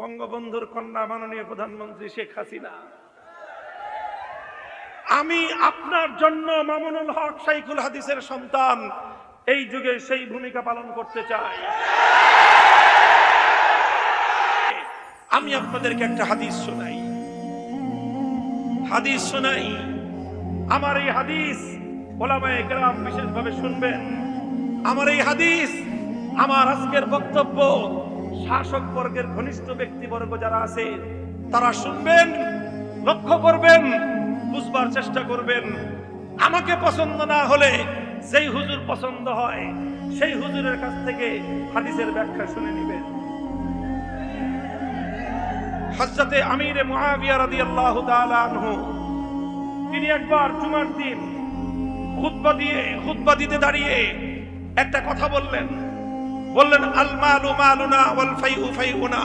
বঙ্গবন্ধুর কন্যা মাননীয় প্রধানমন্ত্রী শেখ হাসিনা। আমি আপনার জন্য মামুনুল হক শাইখুল হাদিসের সন্তান এই যুগে সেই ভূমিকা পালন করতে চাই। আমি আপনাদেরকে একটা হাদিস শোনাই। আমার এই হাদিস ওলামায়ে কেরাম বিশেষভাবে শুনবেন। আমার এই হাদিস, আমার আজকের বক্তব্য শাসক বর্গের ঘনিষ্ঠ ব্যক্তিবর্গ যারা আছে তারা শুনবেন, লক্ষ্য করবেন, বুঝবার চেষ্টা করবেন। আমাকে পছন্দ না হলে যেই হুজুর পছন্দ হয় সেই হুজুরের কাছ থেকে হাদিসের ব্যাখ্যা শুনে নেবেন। হযরতে আমিরে মুআবিয়া রাদিয়াল্লাহু তাআলা আনহু তিনি একবার জুমার দিন খুতবা দিতে দাঁড়িয়ে একটা কথা বললেন, আল মালু মালুনা ওয়াল ফাইউ ফাইউনা।